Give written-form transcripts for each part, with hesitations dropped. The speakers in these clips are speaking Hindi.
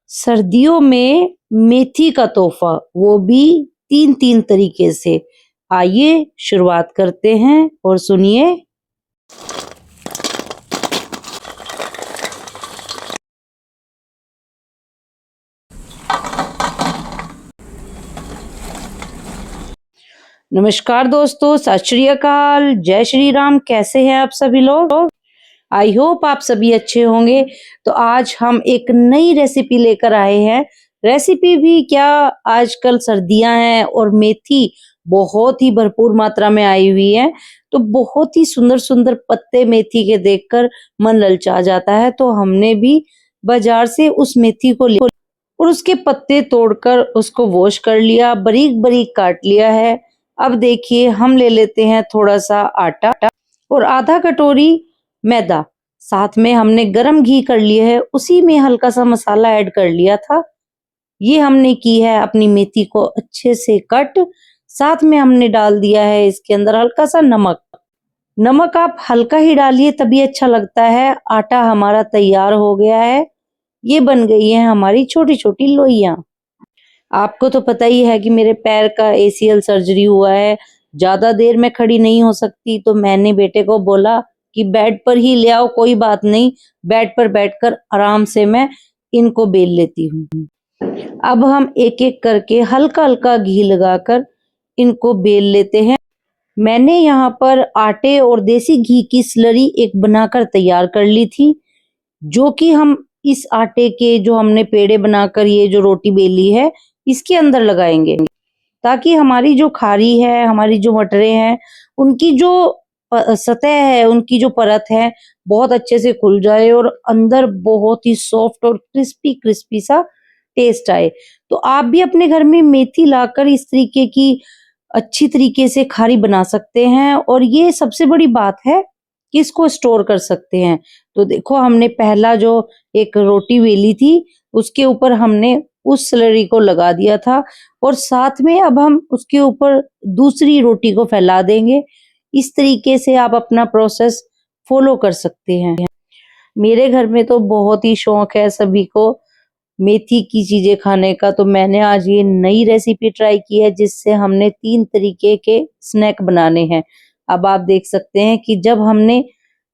सर्दियों में मेथी का तोहफा, वो भी 3-3 तरीके से। आइए शुरुआत करते हैं और सुनिए। नमस्कार दोस्तों, सत श्री अकाल, जय श्री राम। कैसे हैं आप सभी लोग? आई होप आप सभी अच्छे होंगे। तो आज हम एक नई रेसिपी लेकर आए हैं। रेसिपी भी क्या, आजकल सर्दियां हैं और मेथी बहुत ही भरपूर मात्रा में आई हुई है। तो बहुत ही सुंदर सुंदर पत्ते मेथी के देखकर मन ललचा जाता है। तो हमने भी बाजार से उस मेथी को लिया और उसके पत्ते तोड़कर उसको वॉश कर लिया, बारीक बारीक काट लिया है। अब देखिए, हम ले लेते हैं थोड़ा सा आटा और आधा कटोरी मैदा। साथ में हमने गरम घी कर लिया है, उसी में हल्का सा मसाला ऐड कर लिया था। ये हमने की है अपनी मेथी को अच्छे से कट। साथ में हमने डाल दिया है इसके अंदर हल्का सा नमक। नमक आप हल्का ही डालिए, तभी अच्छा लगता है। आटा हमारा तैयार हो गया है। ये बन गई है हमारी छोटी छोटी लोइयां। आपको तो पता ही है कि मेरे पैर का एसीएल सर्जरी हुआ है। ज्यादा देर में खड़ी नहीं हो सकती, तो मैंने बेटे को बोला कि बेड पर ही ले आओ, कोई बात नहीं, बेड पर बैठकर आराम से मैं इनको बेल लेती हूँ। अब हम एक एक करके हल्का हल्का घी लगाकर इनको बेल लेते हैं। मैंने यहाँ पर आटे और देसी घी की स्लरी एक बनाकर तैयार कर ली थी, जो कि हम इस आटे के जो हमने पेड़े बनाकर ये जो रोटी बेली है इसके अंदर लगाएंगे, ताकि हमारी जो खारी है, हमारी जो मटरें हैं, उनकी जो सतह है, उनकी जो परत है, बहुत अच्छे से खुल जाए और अंदर बहुत ही सॉफ्ट और क्रिस्पी क्रिस्पी सा टेस्ट आए। तो आप भी अपने घर में मेथी लाकर इस तरीके की अच्छी तरीके से खारी बना सकते हैं। और ये सबसे बड़ी बात है कि इसको स्टोर कर सकते हैं। तो देखो, हमने पहला जो एक रोटी बेली थी उसके ऊपर हमने उस स्लरी को लगा दिया था और साथ में अब हम उसके ऊपर दूसरी रोटी को फैला देंगे। इस तरीके से आप अपना प्रोसेस फॉलो कर सकते हैं। मेरे घर में तो बहुत ही शौक है सभी को मेथी की चीजें खाने का। तो मैंने आज ये नई रेसिपी ट्राई की है, जिससे हमने 3 तरीके के स्नैक बनाने हैं। अब आप देख सकते हैं कि जब हमने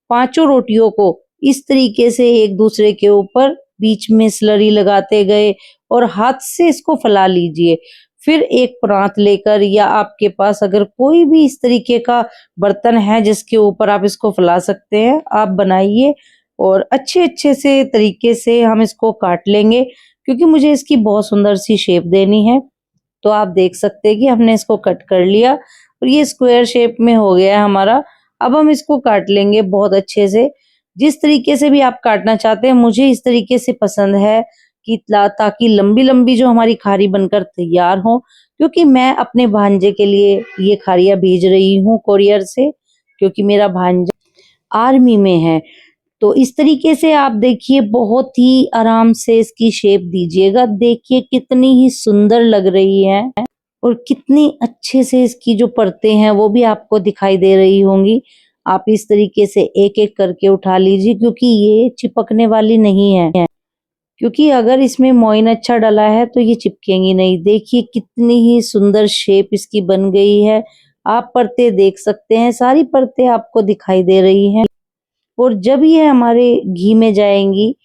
पांचों रोटियों को इस तरीके से एक दूसरे के ऊपर बीच में स्लरी लगाते गए और हाथ से इसको फैला लीजिए। फिर एक परात लेकर, या आपके पास अगर कोई भी इस तरीके का बर्तन है जिसके ऊपर आप इसको फैला सकते हैं, आप बनाइए और अच्छे अच्छे से तरीके से हम इसको काट लेंगे, क्योंकि मुझे इसकी बहुत सुंदर सी शेप देनी है। तो आप देख सकते हैं कि हमने इसको कट कर लिया और ये स्क्वायर शेप में हो गया है हमारा। अब हम इसको काट लेंगे बहुत अच्छे से। जिस तरीके से भी आप काटना चाहते हैं, मुझे इस तरीके से पसंद है कि ताकि लंबी लंबी जो हमारी खारी बनकर तैयार हो, क्योंकि मैं अपने भांजे के लिए ये खारियां भेज रही हूँ कोरियर से, क्योंकि मेरा भांजा आर्मी में है। तो इस तरीके से आप देखिए, बहुत ही आराम से इसकी शेप दीजिएगा। देखिए कितनी ही सुंदर लग रही है और कितनी अच्छे से इसकी जो परतें हैं वो भी आपको दिखाई दे रही होंगी। आप इस तरीके से एक एक करके उठा लीजिए, क्योंकि ये चिपकने वाली नहीं है, क्योंकि अगर इसमें मोइन अच्छा डला है तो ये चिपकेंगी नहीं। देखिए कितनी ही सुंदर शेप इसकी बन गई है। आप परतें देख सकते हैं, सारी परतें आपको दिखाई दे रही हैं। और जब ये हमारे घी में जाएंगी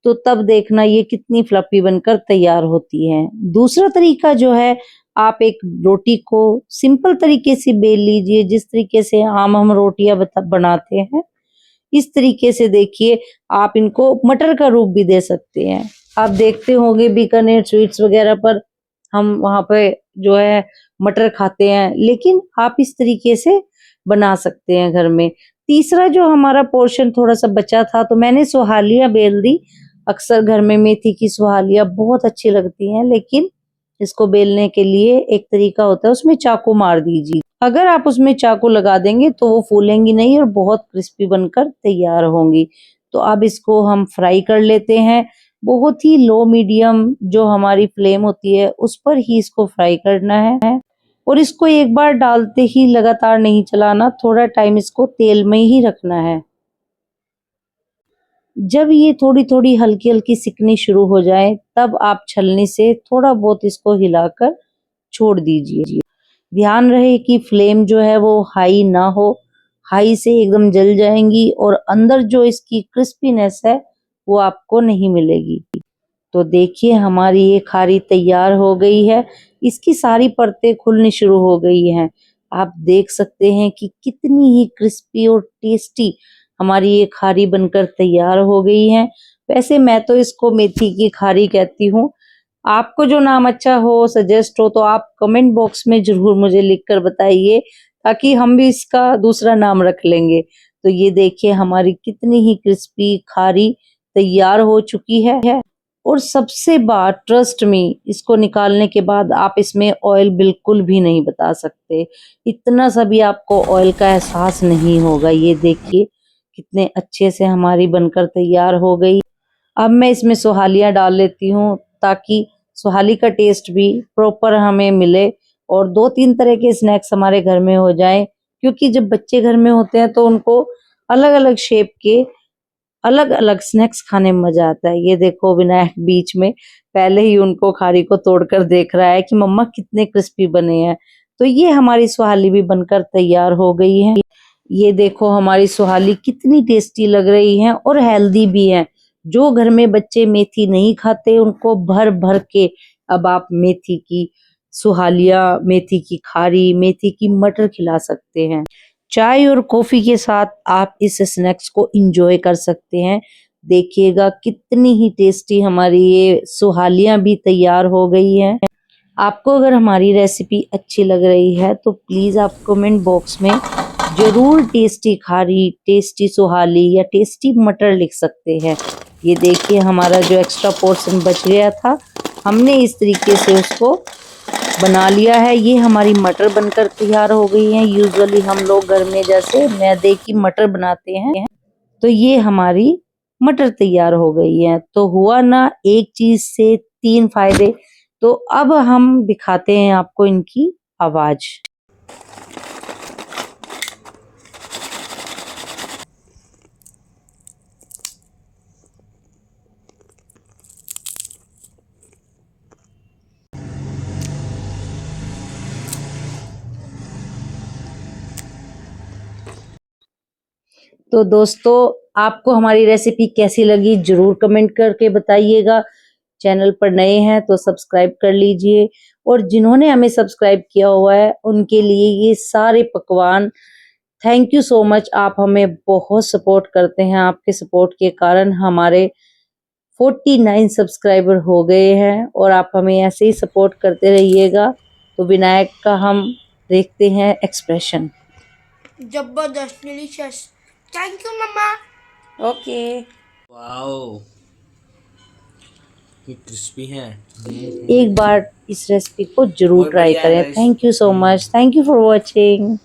तो तब देखना ये कितनी फ्लफी बनकर तैयार होती है। दूसरा तरीका जो है, आप एक रोटी को सिंपल तरीके से बेल लीजिए, जिस तरीके से आम हम रोटियां बनाते हैं। इस तरीके से देखिए, आप इनको मटर का रूप भी दे सकते हैं। आप देखते होंगे बीकानेर स्वीट्स वगैरह पर हम वहां पे जो है मटर खाते हैं, लेकिन आप इस तरीके से बना सकते हैं घर में। तीसरा जो हमारा पोर्शन थोड़ा सा बचा था, तो मैंने सुहालियां बेल दी। अक्सर घर में मेथी की सुहालियां बहुत अच्छी लगती हैं, लेकिन इसको बेलने के लिए एक तरीका होता है, उसमें चाकू मार दीजिए। अगर आप उसमें चाकू लगा देंगे तो वो फूलेंगी नहीं और बहुत क्रिस्पी बनकर तैयार होंगी। तो अब इसको हम फ्राई कर लेते हैं। बहुत ही लो मीडियम जो हमारी फ्लेम होती है उस पर ही इसको फ्राई करना है। और इसको एक बार डालते ही लगातार नहीं चलाना, थोड़ा टाइम इसको तेल में ही रखना है। जब ये थोड़ी थोड़ी हल्की हल्की सिकनी शुरू हो जाए तब आप छलनी से थोड़ा बहुत इसको हिलाकर छोड़ दीजिए। ध्यान रहे कि फ्लेम जो है वो हाई ना हो, हाई से एकदम जल जाएंगी और अंदर जो इसकी क्रिस्पीनेस है वो आपको नहीं मिलेगी। तो देखिए हमारी ये खारी तैयार हो गई है, इसकी सारी परतें खुलनी शुरू हो गई हैं। आप देख सकते हैं कि कितनी ही क्रिस्पी और टेस्टी हमारी ये खारी बनकर तैयार हो गई है। वैसे मैं तो इसको मेथी की खारी कहती हूँ। आपको जो नाम अच्छा हो, सजेस्ट हो, तो आप कमेंट बॉक्स में जरूर मुझे लिखकर बताइए, ताकि हम भी इसका दूसरा नाम रख लेंगे। तो ये देखिए हमारी कितनी ही क्रिस्पी खारी तैयार हो चुकी है। और सबसे बात, ट्रस्ट मी, इसको निकालने के बाद आप इसमें ऑयल बिल्कुल भी नहीं बता सकते, इतना सा भी आपको ऑयल का एहसास नहीं होगा। ये देखिए कितने अच्छे से हमारी बनकर तैयार हो गई। अब मैं इसमें सुहालियाँ डाल लेती हूँ, ताकि सुहाली का टेस्ट भी प्रॉपर हमें मिले और 2-3 तरह के स्नैक्स हमारे घर में हो जाएं, क्योंकि जब बच्चे घर में होते हैं तो उनको अलग अलग शेप के अलग अलग स्नैक्स खाने में मजा आता है। ये देखो विनायक बीच में पहले ही उनको खारी को तोड़कर देख रहा है कि मम्मा कितने क्रिस्पी बने हैं। तो ये हमारी सुहाली भी बनकर तैयार हो गई है। ये देखो हमारी सुहाली कितनी टेस्टी लग रही है और हेल्दी भी है। जो घर में बच्चे मेथी नहीं खाते उनको भर भर के अब आप मेथी की सुहालिया, मेथी की खारी, मेथी की मटर खिला सकते हैं। चाय और कॉफी के साथ आप इस स्नैक्स को एंजॉय कर सकते हैं। देखिएगा कितनी ही टेस्टी हमारी ये सुहालियाँ भी तैयार हो गई हैं। आपको अगर हमारी रेसिपी अच्छी लग रही है तो प्लीज़ आप कमेंट बॉक्स में ज़रूर टेस्टी खारी, टेस्टी सुहाली या टेस्टी मटर लिख सकते हैं। ये देखिए हमारा जो एक्स्ट्रा पोर्शन बच गया था, हमने इस तरीके से उसको बना लिया है। ये हमारी मटर बनकर तैयार हो गई है। यूजुअली हम लोग घर में जैसे मैदे की मटर बनाते हैं, तो ये हमारी मटर तैयार हो गई है। तो हुआ ना एक चीज से 3 फायदे। तो अब हम दिखाते हैं आपको इनकी आवाज। तो दोस्तों आपको हमारी रेसिपी कैसी लगी जरूर कमेंट करके बताइएगा। चैनल पर नए हैं तो सब्सक्राइब कर लीजिए, और जिन्होंने हमें सब्सक्राइब किया हुआ है उनके लिए ये सारे पकवान थैंक यू सो मच। आप हमें बहुत सपोर्ट करते हैं, आपके सपोर्ट के कारण हमारे 49 सब्सक्राइबर हो गए हैं, और आप हमें ऐसे ही सपोर्ट करते रहिएगा। तो विनायक का हम देखते हैं एक्सप्रेशन। जबरदस्त, डिलीशियस। थैंक यू मम्मा। ओके। वाओ, ये क्रिस्पी है। एक बार इस रेसिपी को जरूर बहुत ट्राई बढ़िया है करें। Guys. Thank you so much. Thank you for watching.